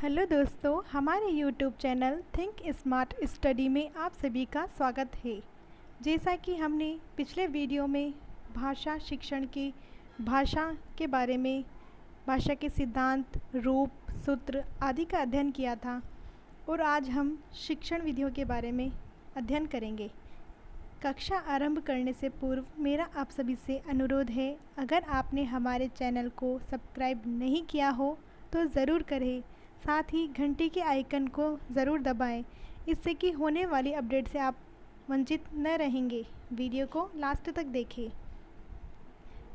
Hello दोस्तों, हमारे YouTube channel think smart study में आप सभी का स्वागत है। जैसा कि हमने पिछले वीडियो में भाषा शिक्षण की भाषा के बारे में, भाषा के सिद्धांत, रूप, सूत्र आदि का अध्ययन किया था और आज हम शिक्षण विधियों के बारे में अध्ययन करेंगे। कक्षा आरंभ करने से पूर्व मेरा आप सभी से अनुरोध है, अगर आपने हमारे चैनल को सब्सक्राइब नहीं किया हो तो ज़रूर करें। साथ ही घंटी के आइकन को ज़रूर दबाएं, इससे कि होने वाली अपडेट से आप वंचित न रहेंगे। वीडियो को लास्ट तक देखें।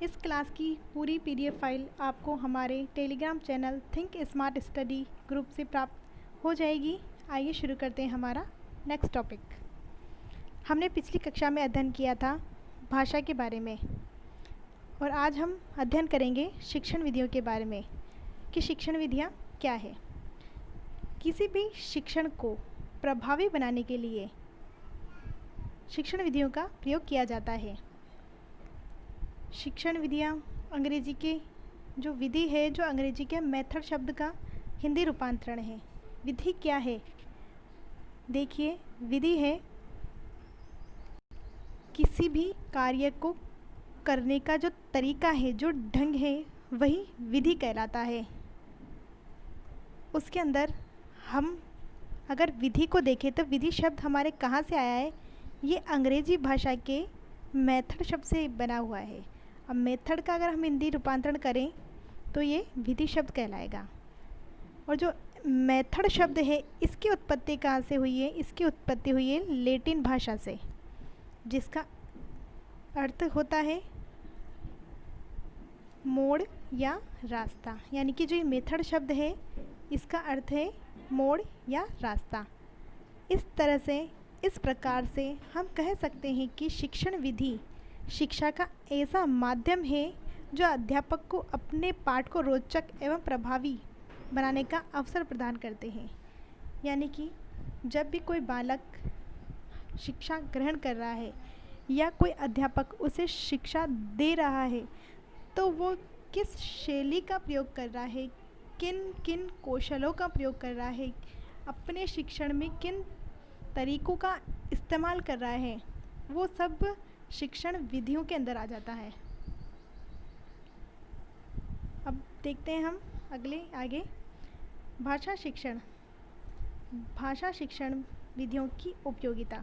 इस क्लास की पूरी पीडीएफ फाइल आपको हमारे Telegram channel think smart study group से प्राप्त हो जाएगी। आइए शुरू करते हैं हमारा नेक्स्ट टॉपिक। हमने पिछली कक्षा में अध्ययन किया था भाषा के बारे में और आज हम अध्ययन करेंगे शिक्षण विधियों के बारे में कि शिक्षण विधियाँ क्या है। किसी भी शिक्षण को प्रभावी बनाने के लिए शिक्षण विधियों का प्रयोग किया जाता है। शिक्षण विधियाँ अंग्रेजी के जो विधि है, जो अंग्रेजी के मेथड शब्द का हिंदी रूपांतरण है। विधि क्या है? देखिए, विधि है किसी भी कार्य को करने का जो तरीका है, जो ढंग है, वही विधि कहलाता है। उसके अंदर हम अगर विधि को देखें तो विधि शब्द हमारे कहाँ से आया है? ये अंग्रेजी भाषा के मेथड शब्द से बना हुआ है। अब मेथड का अगर हम हिंदी रूपांतरण करें तो ये विधि शब्द कहलाएगा। और जो मेथड शब्द है, इसकी उत्पत्ति कहाँ से हुई है? इसकी उत्पत्ति हुई है लैटिन भाषा से, जिसका अर्थ होता है मोड़ या रास्ता। यानी कि जो ये मेथड शब्द है, इसका अर्थ है मोड़ या रास्ता। इस तरह से, इस प्रकार से हम कह सकते हैं कि शिक्षण विधि शिक्षा का ऐसा माध्यम है जो अध्यापक को अपने पाठ को रोचक एवं प्रभावी बनाने का अवसर प्रदान करते हैं। यानी कि जब भी कोई बालक शिक्षा ग्रहण कर रहा है या कोई अध्यापक उसे शिक्षा दे रहा है, तो वो किस शैली का प्रयोग कर रहा है, किन किन कौशलों का प्रयोग कर रहा है, अपने शिक्षण में किन तरीक़ों का इस्तेमाल कर रहा है, वो सब शिक्षण विधियों के अंदर आ जाता है। अब देखते हैं हम आगे भाषा शिक्षण विधियों की उपयोगिता,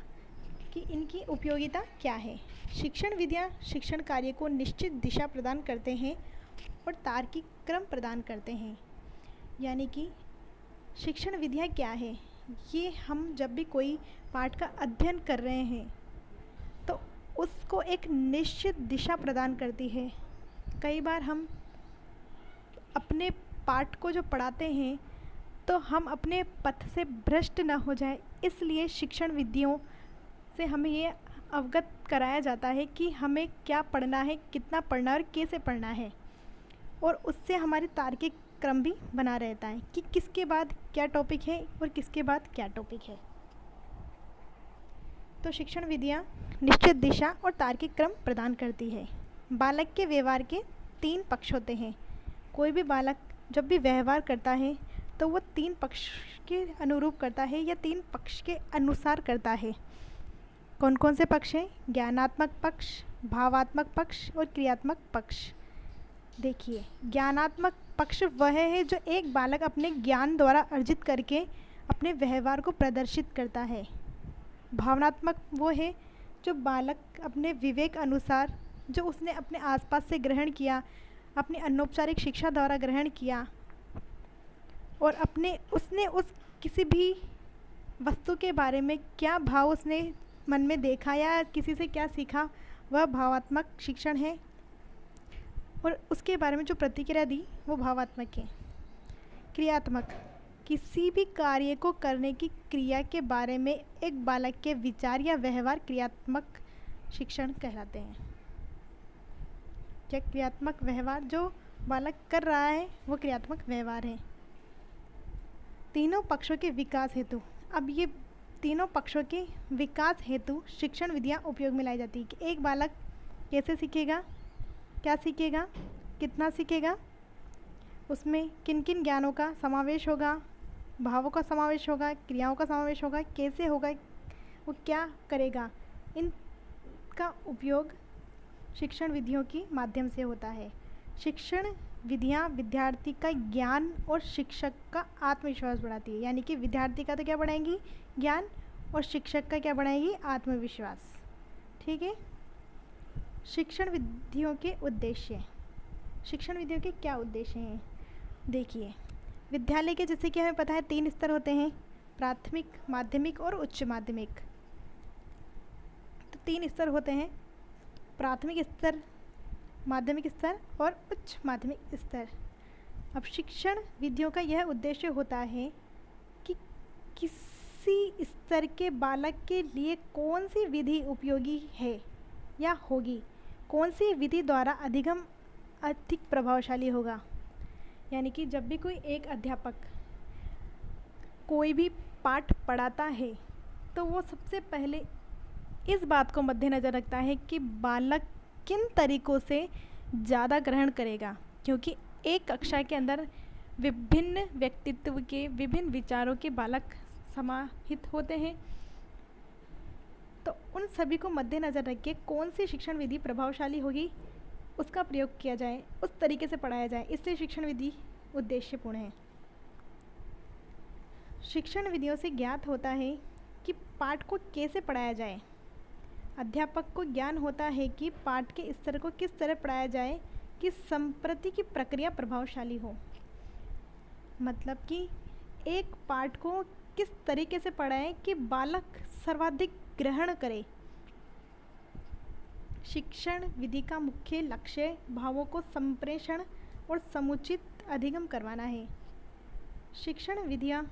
कि इनकी उपयोगिता क्या है। शिक्षण विधियाँ शिक्षण कार्य को निश्चित दिशा प्रदान करते हैं और तार्किक क्रम प्रदान करते हैं। यानी कि शिक्षण विधियाँ क्या है? ये हम जब भी कोई पाठ का अध्ययन कर रहे हैं तो उसको एक निश्चित दिशा प्रदान करती है। कई बार हम अपने पाठ को जो पढ़ाते हैं तो हम अपने पथ से भ्रष्ट ना हो जाए, इसलिए शिक्षण विधियों से हमें ये अवगत कराया जाता है कि हमें क्या पढ़ना है, कितना पढ़ना है और कैसे पढ़ना है। और उससे हमारी तार्किक क्रम भी बना रहता है कि किसके बाद क्या टॉपिक है और किसके बाद क्या टॉपिक है। तो शिक्षण विधियाँ निश्चित दिशा और तार्किक क्रम प्रदान करती है। बालक के व्यवहार के 3 पक्ष होते हैं। कोई भी बालक जब भी व्यवहार करता है तो वो 3 पक्ष के अनुरूप करता है या 3 पक्ष के अनुसार करता है। कौन कौन से पक्ष हैं? ज्ञानात्मक पक्ष, भावात्मक पक्ष और क्रियात्मक पक्ष। देखिए, ज्ञानात्मक पक्ष वह है जो एक बालक अपने ज्ञान द्वारा अर्जित करके अपने व्यवहार को प्रदर्शित करता है। भावनात्मक वो है जो बालक अपने विवेक अनुसार, जो उसने अपने आसपास से ग्रहण किया, अपनी अनौपचारिक शिक्षा द्वारा ग्रहण किया और उसने उस किसी भी वस्तु के बारे में क्या भाव उसने मन में देखा या किसी से क्या सीखा, वह भावात्मक शिक्षण है। और उसके बारे में जो प्रतिक्रिया दी, वो भावात्मक है। क्रियात्मक, किसी भी कार्य को करने की क्रिया के बारे में एक बालक के विचार या व्यवहार क्रियात्मक शिक्षण कहलाते हैं। क्या क्रियात्मक व्यवहार जो बालक कर रहा है वो क्रियात्मक व्यवहार है। तीनों पक्षों के विकास हेतु, अब ये तीनों पक्षों के विकास हेतु शिक्षण विधियाँ उपयोग में लाई जाती है कि एक बालक कैसे सीखेगा, क्या सीखेगा, कितना सीखेगा, उसमें किन किन ज्ञानों का समावेश होगा, भावों का समावेश होगा, क्रियाओं का समावेश होगा, कैसे होगा, वो क्या करेगा, इनका उपयोग शिक्षण विधियों के माध्यम से होता है। शिक्षण विधियाँ विद्यार्थी का ज्ञान और शिक्षक का आत्मविश्वास बढ़ाती है। यानी कि विद्यार्थी का तो क्या बढ़ाएंगी, ज्ञान, और शिक्षक का क्या बढ़ाएगी, आत्मविश्वास। ठीक है। शिक्षण विधियों के उद्देश्य। शिक्षण विधियों के क्या उद्देश्य हैं, देखिए। विद्यालय के जैसे कि हमें पता है 3 स्तर होते हैं, प्राथमिक, माध्यमिक और उच्च माध्यमिक। तो 3 स्तर होते हैं, प्राथमिक स्तर, माध्यमिक स्तर और उच्च माध्यमिक स्तर। अब शिक्षण विधियों का यह उद्देश्य होता है कि किसी स्तर के बालक के लिए कौन सी विधि उपयोगी है या होगी, कौन सी विधि द्वारा अधिक प्रभावशाली होगा। यानी कि जब भी कोई एक अध्यापक कोई भी पाठ पढ़ाता है तो वो सबसे पहले इस बात को मद्देनज़र रखता है कि बालक किन तरीक़ों से ज़्यादा ग्रहण करेगा, क्योंकि एक कक्षा के अंदर विभिन्न व्यक्तित्व के, विभिन्न विचारों के बालक समाहित होते हैं। तो उन सभी को मद्देनज़र रख के कौन सी शिक्षण विधि प्रभावशाली होगी उसका प्रयोग किया जाए, उस तरीके से पढ़ाया जाए, इससे शिक्षण विधि उद्देश्यपूर्ण है। शिक्षण विधियों से ज्ञात होता है कि पाठ को कैसे पढ़ाया जाए। अध्यापक को ज्ञान होता है कि पाठ के स्तर को किस तरह पढ़ाया जाए कि संप्रति की प्रक्रिया प्रभावशाली हो। मतलब कि एक पाठ को किस तरीके से पढ़ाएं कि बालक सर्वाधिक ग्रहण करे। शिक्षण विधि का मुख्य लक्ष्य भावों को संप्रेषण और समुचित अधिगम करवाना है। शिक्षण विधियाँ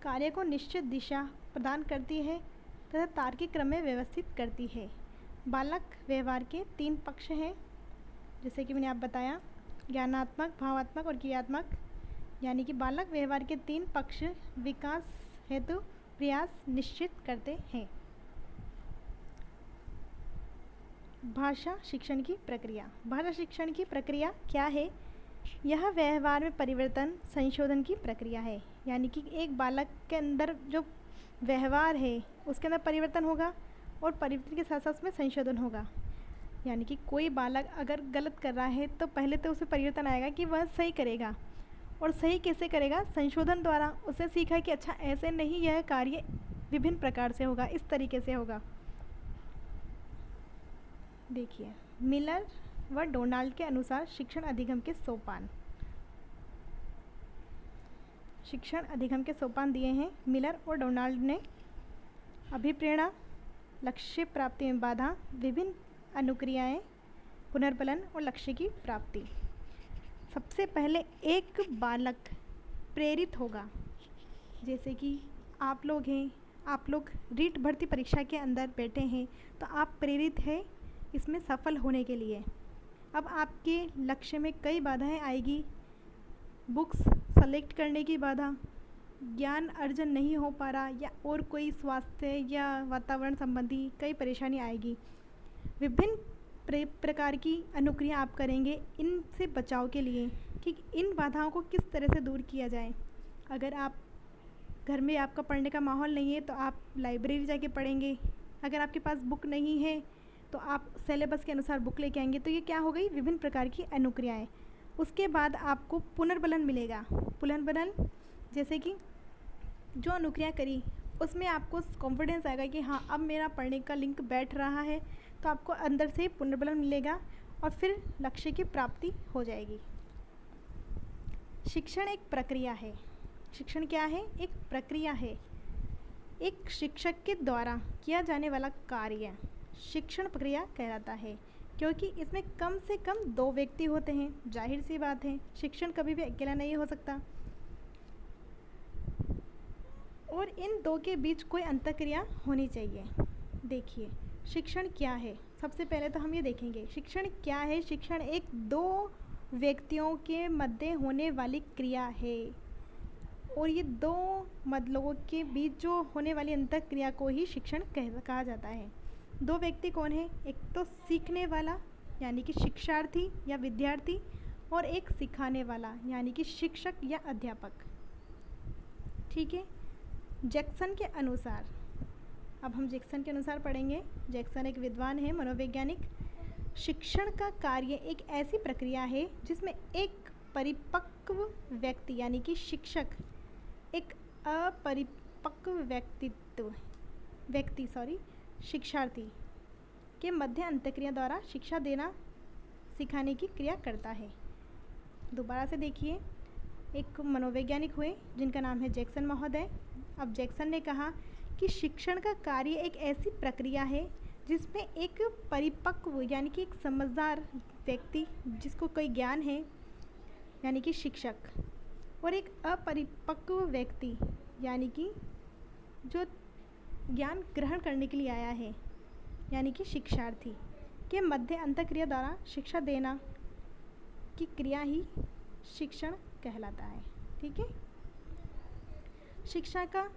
कार्य को निश्चित दिशा प्रदान करती है तथा तार्किक क्रम में व्यवस्थित करती है। बालक व्यवहार के 3 पक्ष हैं, जैसे कि मैंने आप बताया, ज्ञानात्मक, भावात्मक और क्रियात्मक। यानी कि बालक व्यवहार के 3 पक्ष विकास हेतु प्रयास निश्चित करते हैं। भाषा शिक्षण की प्रक्रिया। भाषा शिक्षण की प्रक्रिया क्या है? यह व्यवहार में परिवर्तन संशोधन की प्रक्रिया है। यानी कि एक बालक के अंदर जो व्यवहार है उसके अंदर परिवर्तन होगा और परिवर्तन के साथ साथ उसमें संशोधन होगा। यानी कि कोई बालक अगर गलत कर रहा है तो पहले तो उसमें परिवर्तन आएगा कि वह सही करेगा, और सही कैसे करेगा? संशोधन द्वारा। उसने सीखा कि अच्छा ऐसे नहीं, यह कार्य विभिन्न प्रकार से होगा, इस तरीके से होगा। देखिए, मिलर व डोनाल्ड के अनुसार शिक्षण अधिगम के सोपान। शिक्षण अधिगम के सोपान दिए हैं मिलर और डोनाल्ड ने। अभिप्रेरणा, लक्ष्य प्राप्ति में बाधा, विभिन्न अनुक्रियाएं, पुनर्बलन और लक्ष्य की प्राप्ति। सबसे पहले एक बालक प्रेरित होगा। जैसे कि आप लोग हैं, आप लोग रीट भर्ती परीक्षा के अंदर बैठे हैं तो आप प्रेरित हैं इसमें सफल होने के लिए। अब आपके लक्ष्य में कई बाधाएं आएगी, बुक्स सेलेक्ट करने की बाधा, ज्ञान अर्जन नहीं हो पा रहा, या और कोई स्वास्थ्य या वातावरण संबंधी कई परेशानी आएगी। विभिन्न प्रकार की अनुक्रिया आप करेंगे इनसे बचाव के लिए कि इन बाधाओं को किस तरह से दूर किया जाए। अगर आप घर में आपका पढ़ने का माहौल नहीं है तो आप लाइब्रेरी जाके पढ़ेंगे। अगर आपके पास बुक नहीं है तो आप सिलेबस के अनुसार बुक लेके आएंगे। तो ये क्या हो गई? विभिन्न प्रकार की अनुक्रियाएं। उसके बाद आपको पुनर्बलन मिलेगा। पुनर्बलन जैसे कि जो अनुक्रिया करी उसमें आपको कॉन्फिडेंस आएगा कि हाँ अब मेरा पढ़ने का लिंक बैठ रहा है, तो आपको अंदर से पुनर्बलन मिलेगा और फिर लक्ष्य की प्राप्ति हो जाएगी। शिक्षण एक प्रक्रिया है। शिक्षण क्या है? एक प्रक्रिया है। एक शिक्षक के द्वारा किया जाने वाला कार्य शिक्षण प्रक्रिया कहलाता है, क्योंकि इसमें कम से कम 2 व्यक्ति होते हैं। जाहिर सी बात है, शिक्षण कभी भी अकेला नहीं हो सकता, और इन 2 के बीच कोई अंतःक्रिया होनी चाहिए। देखिए, शिक्षण क्या है? सबसे पहले तो हम ये देखेंगे शिक्षण क्या है। शिक्षण एक 2 व्यक्तियों के मध्य होने वाली क्रिया है, और ये 2 लोगों के बीच जो होने वाली अंतःक्रिया को ही शिक्षण कहा जाता है। 2 व्यक्ति कौन है? एक तो सीखने वाला यानी कि शिक्षार्थी या विद्यार्थी, और एक सिखाने वाला यानी कि शिक्षक या अध्यापक। ठीक है। जैक्सन के अनुसार, अब हम जैक्सन के अनुसार पढ़ेंगे। जैक्सन एक विद्वान है, मनोवैज्ञानिक। शिक्षण का कार्य एक ऐसी प्रक्रिया है जिसमें एक परिपक्व व्यक्ति यानी कि शिक्षक एक अपरिपक्व शिक्षार्थी के मध्य अंतःक्रिया द्वारा शिक्षा देना सिखाने की क्रिया करता है। दोबारा से देखिए, एक मनोवैज्ञानिक हुए जिनका नाम है जैक्सन महोदय। अब जैक्सन ने कहा कि शिक्षण का कार्य एक ऐसी प्रक्रिया है जिसमें एक परिपक्व यानी कि एक समझदार व्यक्ति जिसको कोई ज्ञान है यानी कि शिक्षक, और एक अपरिपक्व व्यक्ति यानी कि जो ज्ञान ग्रहण करने के लिए आया है यानी कि शिक्षार्थी के मध्य अंतःक्रिया द्वारा शिक्षा देना की क्रिया ही शिक्षण कहलाता है। ठीक है। शिक्षा का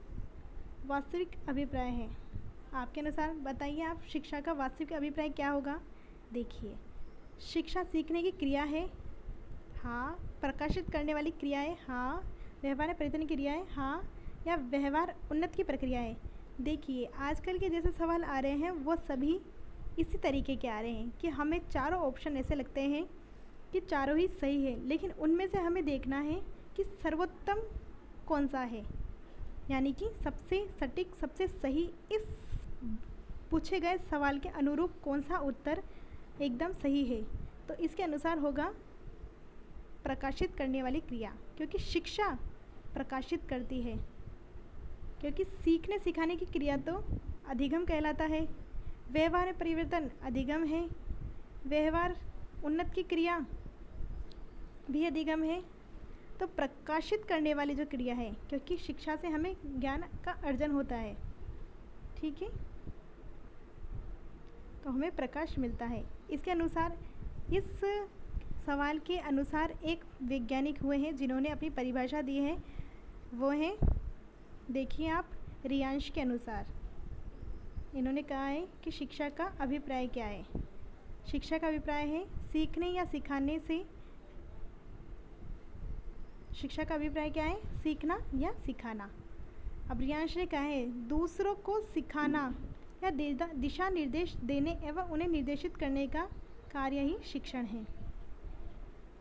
वास्तविक अभिप्राय है, आपके अनुसार बताइए आप, शिक्षा का वास्तविक अभिप्राय क्या होगा? देखिए, शिक्षा सीखने की क्रिया है, हाँ। प्रकाशित करने वाली क्रिया है, हाँ। व्यवहार परिवर्तन की क्रिया है, हाँ। या व्यवहार उन्नत की प्रक्रिया है। देखिए, आजकल के जैसे सवाल आ रहे हैं वो सभी इसी तरीके के आ रहे हैं कि हमें चारों ऑप्शन ऐसे लगते हैं कि चारों ही सही है, लेकिन उनमें से हमें देखना है कि सर्वोत्तम कौन सा है, यानी कि सबसे सटीक, सबसे सही, इस पूछे गए सवाल के अनुरूप कौन सा उत्तर एकदम सही है। तो इसके अनुसार होगा प्रकाशित करने वाली क्रिया, क्योंकि शिक्षा प्रकाशित करती है, क्योंकि सीखने सिखाने की क्रिया तो अधिगम कहलाता है। व्यवहार परिवर्तन अधिगम है, व्यवहार उन्नत की क्रिया भी अधिगम है। तो प्रकाशित करने वाली जो क्रिया है, क्योंकि शिक्षा से हमें ज्ञान का अर्जन होता है, ठीक है, तो हमें प्रकाश मिलता है। इसके अनुसार, इस सवाल के अनुसार एक वैज्ञानिक हुए हैं जिन्होंने अपनी परिभाषा दी है, वो हैं, देखिए आप, रियांश के अनुसार इन्होंने कहा है कि शिक्षा का अभिप्राय क्या है। शिक्षा का अभिप्राय है सीखने या सिखाने से, शिक्षा का अभिप्राय क्या है? सीखना या सिखाना। अब रियांश ने कहा है दूसरों को सिखाना या दिशा निर्देश देने एवं उन्हें निर्देशित करने का कार्य ही शिक्षण है।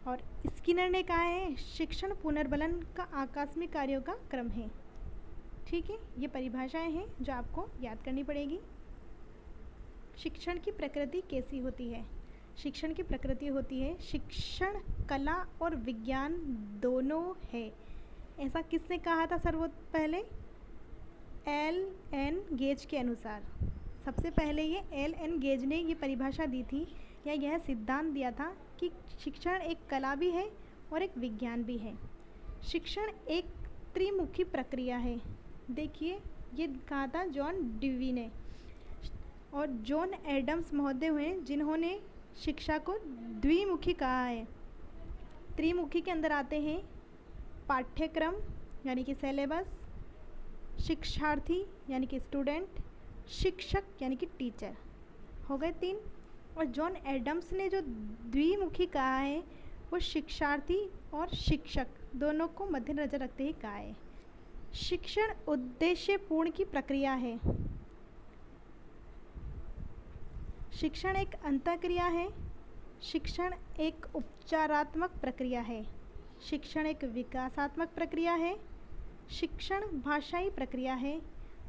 और स्किनर ने कहा है शिक्षण पुनर्बलन का आकस्मिक कार्यों का क्रम है। ठीक है, ये परिभाषाएं हैं जो आपको याद करनी पड़ेगी। शिक्षण की प्रकृति कैसी होती है? शिक्षण की प्रकृति होती है, शिक्षण कला और विज्ञान दोनों है। ऐसा किसने कहा था पहले? L.N. गेज के अनुसार। सबसे पहले ये L.N. गेज ने ये परिभाषा दी थी, या यह सिद्धांत दिया था कि शिक्षण एक कला भी है और एक विज्ञान भी है। शिक्षण एक त्रिमुखी प्रक्रिया है। देखिए, ये कहा था जॉन डेवी ने, और जॉन एडम्स महोदय हुए जिन्होंने शिक्षा को द्विमुखी कहा है। त्रिमुखी के अंदर आते हैं पाठ्यक्रम यानी कि सिलेबस, शिक्षार्थी यानी कि स्टूडेंट, शिक्षक यानी कि टीचर, हो गए तीन। और जॉन एडम्स ने जो द्विमुखी कहा है वो शिक्षार्थी और शिक्षक दोनों को मद्देनजर रखते ही कहा है। शिक्षण उद्देश्यपूर्ण की प्रक्रिया है। शिक्षण एक अंतःक्रिया है। शिक्षण एक उपचारात्मक प्रक्रिया है। शिक्षण एक विकासात्मक प्रक्रिया है। शिक्षण भाषाई प्रक्रिया है।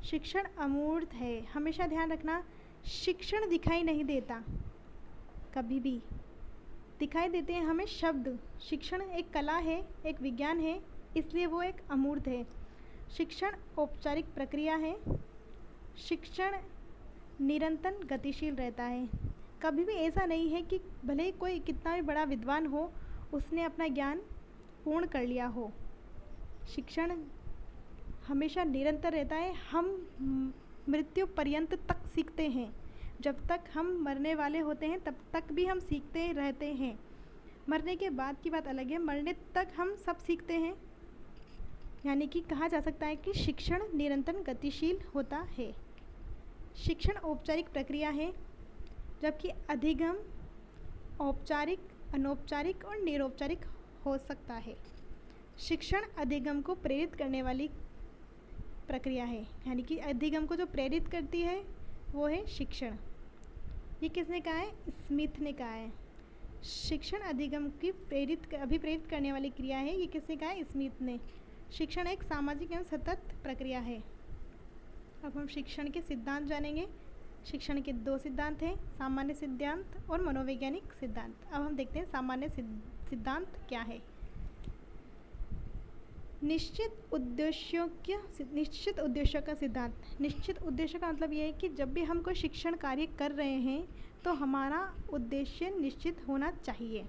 शिक्षण अमूर्त है। हमेशा ध्यान रखना, शिक्षण दिखाई नहीं देता, कभी भी दिखाई देते हैं हमें शब्द। शिक्षण एक कला है, एक विज्ञान है, इसलिए वो एक अमूर्त है। शिक्षण औपचारिक प्रक्रिया है। शिक्षण निरंतर गतिशील रहता है। कभी भी ऐसा नहीं है कि भले ही कोई कितना भी बड़ा विद्वान हो, उसने अपना ज्ञान पूर्ण कर लिया हो। शिक्षण हमेशा निरंतर रहता है। हम मृत्यु पर्यंत तक सीखते हैं। जब तक हम मरने वाले होते हैं तब तक भी हम सीखते रहते हैं। मरने के बाद की बात अलग है, मरने तक हम सब सीखते हैं। यानी कि कहा जा सकता है कि शिक्षण निरंतर गतिशील होता है। शिक्षण औपचारिक प्रक्रिया है, जबकि अधिगम औपचारिक, अनौपचारिक और निरौपचारिक हो सकता है। शिक्षण अधिगम को प्रेरित करने वाली प्रक्रिया है, यानी कि अधिगम को जो प्रेरित करती है वो है शिक्षण। ये किसने कहा है? स्मिथ ने कहा है। शिक्षण अधिगम की अभिप्रेरित करने वाली क्रिया है, ये किसने कहा है? स्मिथ ने। शिक्षण एक सामाजिक एवं सतत प्रक्रिया है। अब हम शिक्षण के सिद्धांत जानेंगे। शिक्षण के 2 सिद्धांत हैं, सामान्य सिद्धांत और मनोवैज्ञानिक सिद्धांत। अब हम देखते हैं सामान्य सिद्धांत क्या है। निश्चित उद्देश्यों का सिद्धांत। निश्चित उद्देश्य का मतलब ये है कि जब भी हम कोई शिक्षण कार्य कर रहे हैं तो हमारा उद्देश्य निश्चित होना चाहिए।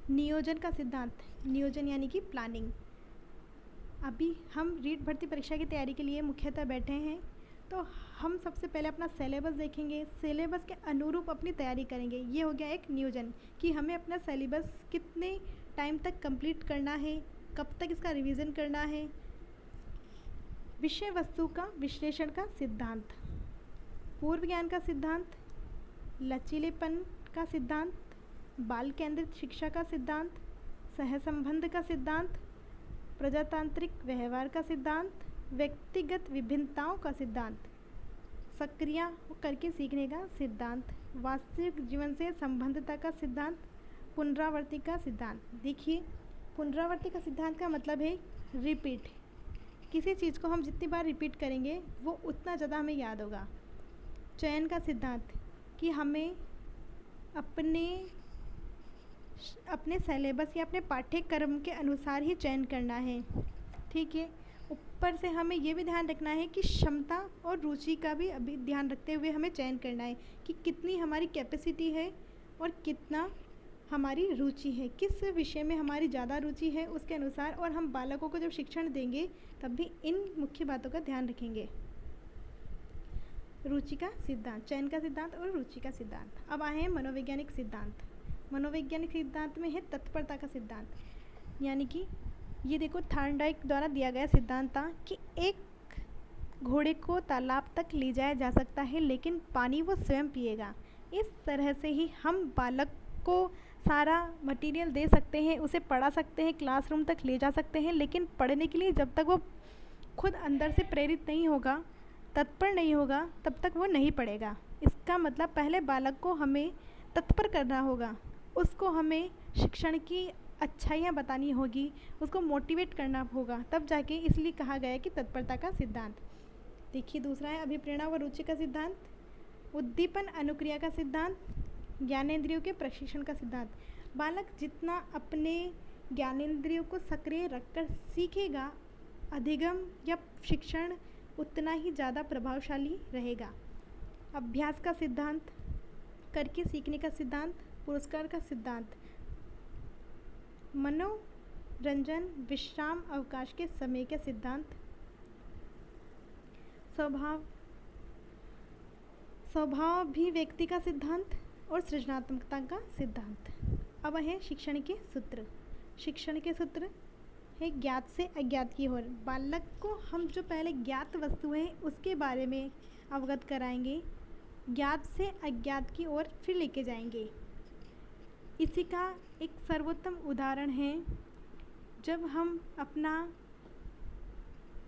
नियोजन का सिद्धांत। नियोजन यानी कि प्लानिंग। अभी हम रीट भर्ती परीक्षा की तैयारी के लिए मुख्यतः बैठे हैं, तो हम सबसे पहले अपना सिलेबस देखेंगे, सिलेबस के अनुरूप अपनी तैयारी करेंगे। ये हो गया एक नियोजन कि हमें अपना सिलेबस कितने टाइम तक कंप्लीट करना है, कब तक इसका रिवीजन करना है। विषय वस्तु का विश्लेषण का सिद्धांत। पूर्व ज्ञान का सिद्धांत। लचीलेपन का सिद्धांत। बाल केंद्रित शिक्षा का सिद्धांत। सहसंबंध का सिद्धांत। प्रजातांत्रिक व्यवहार का सिद्धांत। व्यक्तिगत विभिन्नताओं का सिद्धांत। सक्रिय करके सीखने का सिद्धांत। वास्तविक जीवन से संबंधता का सिद्धांत। पुनरावृत्ति का सिद्धांत। देखिए, पुनरावृत्ति का सिद्धांत का मतलब है रिपीट। किसी चीज़ को हम जितनी बार रिपीट करेंगे वो उतना ज़्यादा हमें याद होगा। चयन का सिद्धांत कि हमें अपने सिलेबस या अपने पाठ्यक्रम के अनुसार ही चयन करना है। ठीक है। ऊपर से हमें ये भी ध्यान रखना है कि क्षमता और रुचि का भी अभी ध्यान रखते हुए हमें चयन करना है कि कितनी हमारी कैपेसिटी है और कितना हमारी रुचि है, किस विषय में हमारी ज़्यादा रुचि है उसके अनुसार। और हम बालकों को जब शिक्षण देंगे तब भी इन मुख्य बातों का ध्यान रखेंगे। रुचि का सिद्धांत, चयन का सिद्धांत और रुचि का सिद्धांत। अब आए हैं मनोवैज्ञानिक सिद्धांत। मनोवैज्ञानिक सिद्धांत में है तत्परता का सिद्धांत, यानी कि ये देखो थॉर्नडाइक द्वारा दिया गया सिद्धांत था कि एक घोड़े को तालाब तक ले जाया जा सकता है लेकिन पानी वो स्वयं पिएगा। इस तरह से ही हम बालक को सारा मटेरियल दे सकते हैं, उसे पढ़ा सकते हैं, क्लासरूम तक ले जा सकते हैं, लेकिन पढ़ने के लिए जब तक वो खुद अंदर से प्रेरित नहीं होगा, तत्पर नहीं होगा, तब तक वो नहीं पढ़ेगा। इसका मतलब पहले बालक को हमें तत्पर करना होगा, उसको हमें शिक्षण की अच्छाइयाँ बतानी होगी, उसको मोटिवेट करना होगा, तब जाके इसलिए कहा गया है कि तत्परता का सिद्धांत। देखिए दूसरा है अभिप्रेरणा व रुचि का सिद्धांत। उद्दीपन अनुक्रिया का सिद्धांत। ज्ञानेंद्रियों के प्रशिक्षण का सिद्धांत। बालक जितना अपने ज्ञानेंद्रियों को सक्रिय रखकर सीखेगा, अधिगम या शिक्षण उतना ही ज़्यादा प्रभावशाली रहेगा। अभ्यास का सिद्धांत। करके सीखने का सिद्धांत। पुरस्कार का सिद्धांत। मनोरंजन विश्राम अवकाश के समय के सिद्धांत। स्वभावाभिव्यक्ति का सिद्धांत और सृजनात्मकता का सिद्धांत। अब है शिक्षण के सूत्र। शिक्षण के सूत्र है ज्ञात से अज्ञात की ओर। बालक को हम जो पहले ज्ञात वस्तु है उसके बारे में अवगत कराएंगे, ज्ञात से अज्ञात की ओर फिर लेके जाएंगे। इसी का एक सर्वोत्तम उदाहरण है जब हम अपना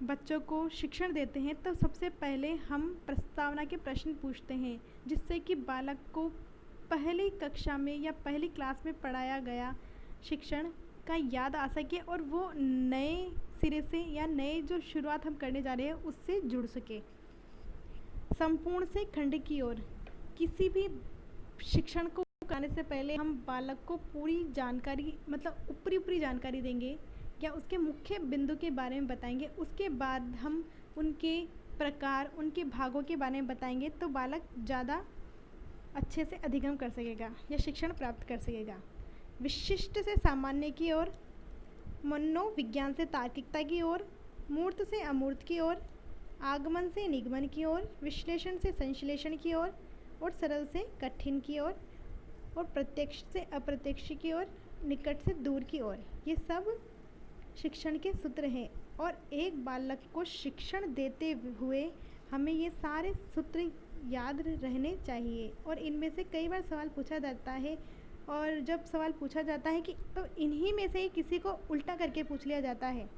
बच्चों को शिक्षण देते हैं तो सबसे पहले हम प्रस्तावना के प्रश्न पूछते हैं, जिससे कि बालक को पहली कक्षा में या पहली क्लास में पढ़ाया गया शिक्षण का याद आ सके और वो नए सिरे से या नए जो शुरुआत हम करने जा रहे हैं उससे जुड़ सके। संपूर्ण से खंड की ओर। किसी भी शिक्षण को करने से पहले हम बालक को पूरी जानकारी, मतलब ऊपरी जानकारी देंगे या उसके मुख्य बिंदु के बारे में बताएंगे। उसके बाद हम उनके प्रकार, उनके भागों के बारे में बताएंगे तो बालक ज़्यादा अच्छे से अधिगम कर सकेगा या शिक्षण प्राप्त कर सकेगा। विशिष्ट से सामान्य की ओर, मनोविज्ञान से तार्किकता की ओर, मूर्त से अमूर्त की ओर, आगमन से निगमन की ओर, विश्लेषण से संश्लेषण की ओर और सरल से कठिन की ओर और प्रत्यक्ष से अप्रत्यक्ष की ओर, निकट से दूर की ओर। ये सब शिक्षण के सूत्र हैं और एक बालक को शिक्षण देते हुए हमें ये सारे सूत्र याद रहने चाहिए। और इनमें से कई बार सवाल पूछा जाता है और जब सवाल पूछा जाता है कि तो इन्हीं में से ही किसी को उल्टा करके पूछ लिया जाता है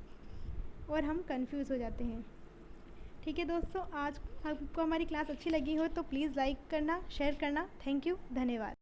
और हम कंफ्यूज हो जाते हैं। ठीक है दोस्तों, आज आपको हमारी क्लास अच्छी लगी हो तो प्लीज़ लाइक करना, शेयर करना। थैंक यू, धन्यवाद।